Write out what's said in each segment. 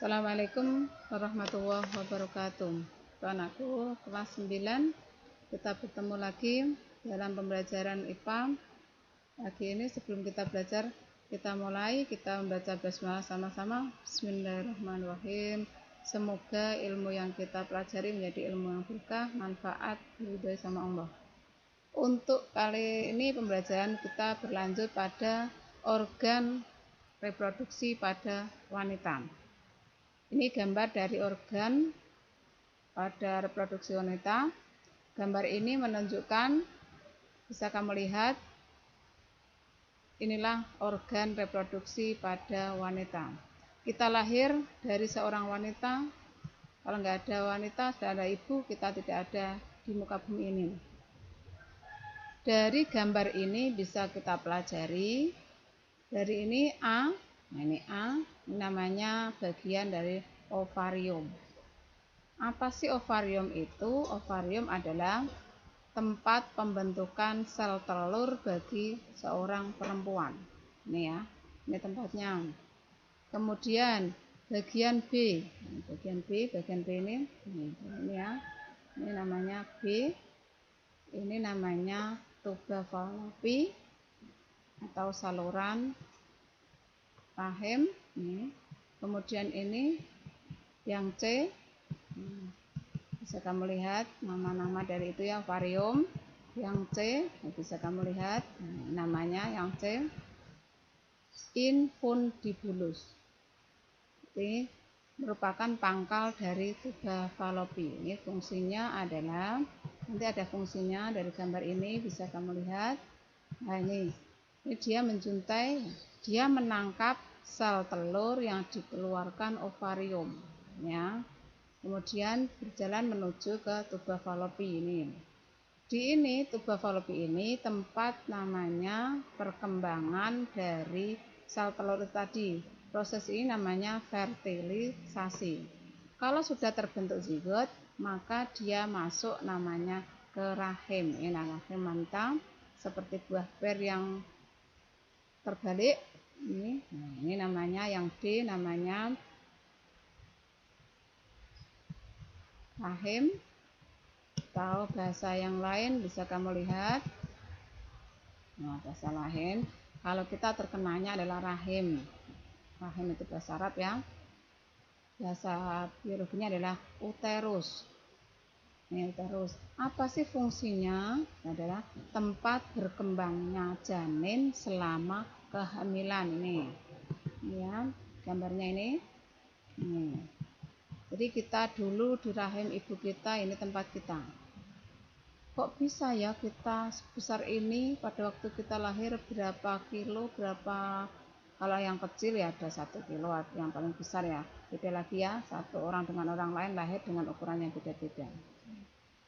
Assalamualaikum warahmatullahi wabarakatuh. Anakku kelas 9, kita bertemu lagi dalam pembelajaran IPA. Pagi ini sebelum kita belajar, kita membaca basmalah sama-sama. Bismillahirrahmanirrahim. Semoga ilmu yang kita pelajari menjadi ilmu yang berkah, manfaat, diridhoi sama Allah. Untuk kali ini pembelajaran kita berlanjut pada organ reproduksi pada wanita. Ini gambar dari organ pada reproduksi wanita. Gambar ini menunjukkan, bisa kamu lihat, inilah organ reproduksi pada wanita. Kita lahir dari seorang wanita. Kalau nggak ada wanita, sudah ada ibu, kita tidak ada di muka bumi ini. Dari gambar ini bisa kita pelajari. Dari ini A. Nah, ini A, ini namanya bagian dari ovarium. Apa sih ovarium itu? Ovarium adalah tempat pembentukan sel telur bagi seorang perempuan. Ini ya, ini tempatnya. Kemudian bagian B, bagian B ini ya, ini namanya B. Ini namanya tuba falopi atau saluran rahim. Kemudian ini yang C, bisa kamu lihat nama-nama dari itu ya, ovarium. Yang C bisa kamu lihat namanya yang C, infundibulus. Ini merupakan pangkal dari tuba falopi. Ini fungsinya adalah, nanti ada fungsinya dari gambar ini, bisa kamu lihat. Nah, ini dia menjuntai, dia menangkap sel telur yang dikeluarkan ovarium ya. Kemudian berjalan menuju ke tuba falopi ini. Di ini tuba falopi ini tempat namanya perkembangan dari sel telur tadi. Proses ini namanya fertilisasi. Kalau sudah terbentuk zigot, maka dia masuk namanya ke rahim. Ini rahim mantap seperti buah pir yang terbalik. Ini namanya yang D, namanya rahim, atau bahasa yang lain bisa kamu lihat. Nah, bahasa lain kalau kita terkenanya adalah rahim. Rahim itu bahasa Arab ya. Bahasa biologinya adalah uterus. Ini uterus. Apa sih fungsinya? Adalah tempat berkembangnya janin selama kehamilan. Ini ya, gambarnya ini. Jadi kita dulu di rahim ibu kita, ini tempat kita. Kok bisa ya kita sebesar ini? Pada waktu kita lahir berapa kilo, berapa, kalau yang kecil ya ada 1 kilo, yang paling besar ya beda lagi ya, satu orang dengan orang lain lahir dengan ukuran yang beda-beda.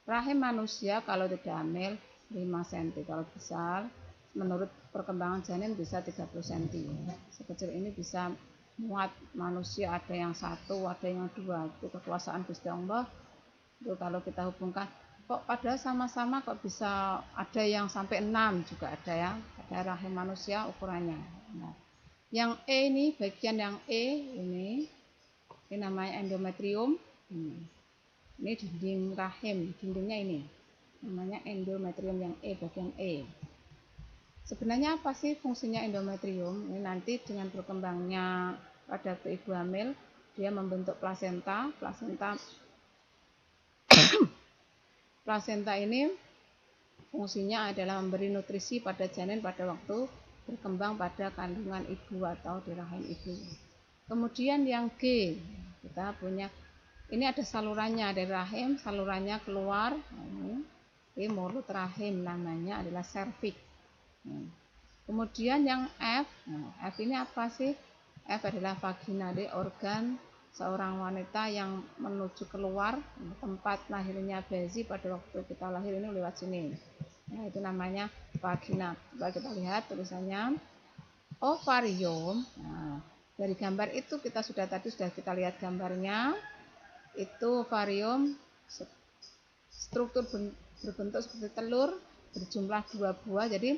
Rahim manusia kalau tidak hamil 5 cm, kalau besar menurut perkembangan janin bisa 30 cm. Sekecil ini bisa muat manusia, ada yang 1, ada yang 2. Itu kekuasaan Gusti Allah. Itu kalau kita hubungkan, kok padahal sama-sama kok bisa ada yang sampai 6 juga ada ya. Ada rahim manusia ukurannya. Nah, yang E ini, bagian yang E ini namanya endometrium. Ini dinding rahim, dindingnya ini namanya endometrium yang E, bagian E. Sebenarnya apa sih fungsinya endometrium? Ini nanti dengan berkembangnya pada waktu ibu hamil, dia membentuk plasenta. Plasenta ini fungsinya adalah memberi nutrisi pada janin pada waktu berkembang pada kandungan ibu atau di rahim ibu. Kemudian yang G, kita punya, ini ada salurannya dari rahim, salurannya keluar. Ini mulut rahim, namanya adalah serviks. Kemudian yang F, F ini apa sih? F adalah vagina, organ seorang wanita yang menuju keluar, tempat lahirnya bayi pada waktu kita lahir ini lewat sini. Nah, itu namanya vagina. Coba kita lihat tulisannya ovarium. Nah, dari gambar itu kita sudah kita lihat gambarnya. Itu ovarium, struktur berbentuk seperti telur, berjumlah 2 buah. Jadi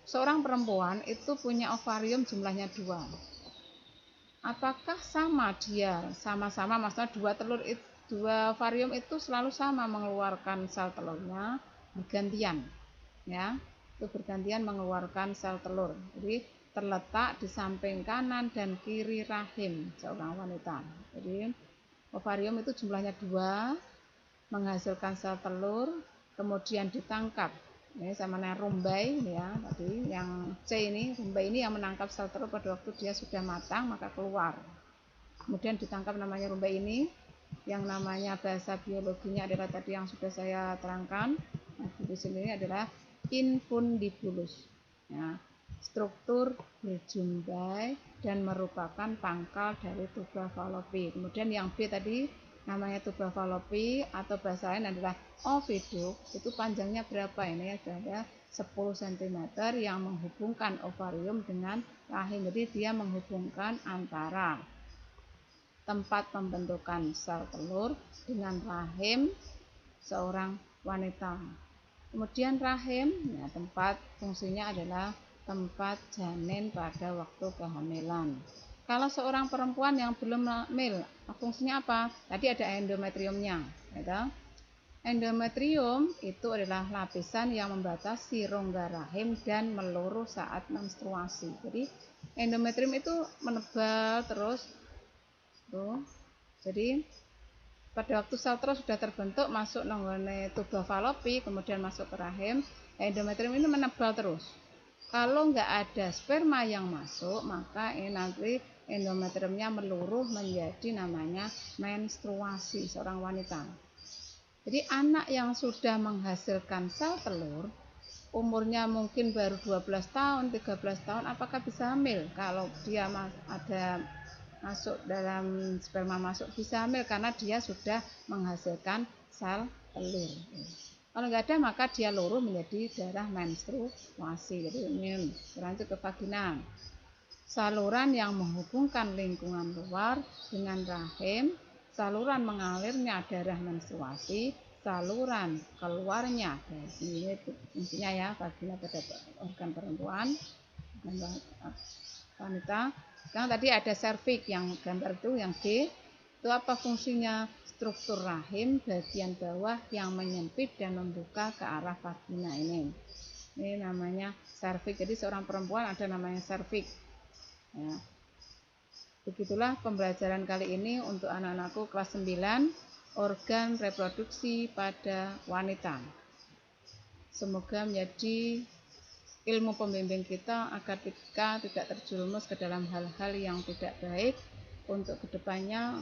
seorang perempuan itu punya ovarium jumlahnya 2. Apakah sama dia? Sama-sama maksudnya dua varium itu selalu sama mengeluarkan sel telurnya bergantian, ya. Itu bergantian mengeluarkan sel telur. Jadi terletak di samping kanan dan kiri rahim seorang wanita. Jadi ovarium itu jumlahnya 2, menghasilkan sel telur, kemudian ditangkap ini sama rumbai ya tadi yang C ini, rumbai ini yang menangkap sel telur pada waktu dia sudah matang maka keluar. Kemudian ditangkap namanya rumbai ini, yang namanya bahasa biologinya adalah tadi yang sudah saya terangkan. Nah, di sini adalah infundibulus. Ya, struktur berjumbai dan merupakan pangkal dari tuba Fallopi. Kemudian yang B tadi namanya tuba Fallopi atau bahasa lain adalah oviduct. Itu panjangnya berapa ini? Ada 10 cm yang menghubungkan ovarium dengan rahim. Jadi dia menghubungkan antara tempat pembentukan sel telur dengan rahim seorang wanita. Kemudian rahim, ya, tempat fungsinya adalah tempat janin pada waktu kehamilan. Kalau seorang perempuan yang belum hamil, fungsinya apa? Tadi ada endometriumnya. Ya, endometrium itu adalah lapisan yang membatasi rongga rahim dan meluruh saat menstruasi. Jadi endometrium itu menebal terus tuh. Jadi pada waktu sel telur sudah terbentuk masuk nenggone tuba Fallopi kemudian masuk ke rahim, endometrium ini menebal terus. Kalau nggak ada sperma yang masuk maka ini nanti endometriumnya meluruh menjadi namanya menstruasi seorang wanita. Jadi anak yang sudah menghasilkan sel telur umurnya mungkin baru 12 tahun, 13 tahun, apakah bisa hamil? Kalau dia ada masuk dalam sperma masuk bisa hamil karena dia sudah menghasilkan sel telur. Kalau nggak ada maka dia luruh menjadi darah menstruasi. Jadi ini lanjut ke vagina. Saluran yang menghubungkan lingkungan luar dengan rahim, saluran mengalirnya darah menstruasi, saluran keluarnya ini fungsinya ya vagina pada organ perempuan, organ wanita. Sekarang tadi ada serviks yang gambar itu yang D, itu apa fungsinya? Struktur rahim bagian bawah yang menyempit dan membuka ke arah vagina ini. Ini namanya serviks. Jadi seorang perempuan ada namanya serviks. Ya. Begitulah pembelajaran kali ini untuk anak-anakku kelas 9 organ reproduksi pada wanita. Semoga menjadi ilmu pembimbing kita agar kita tidak terjerumus ke dalam hal-hal yang tidak baik untuk kedepannya.